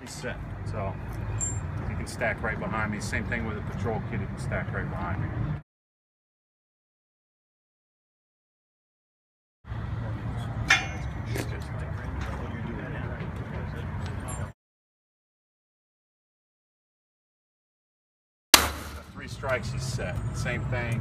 He's set, so he can stack right behind me. Same thing with a patrol kid, he can stack right behind me. Three strikes, he's set. Same thing.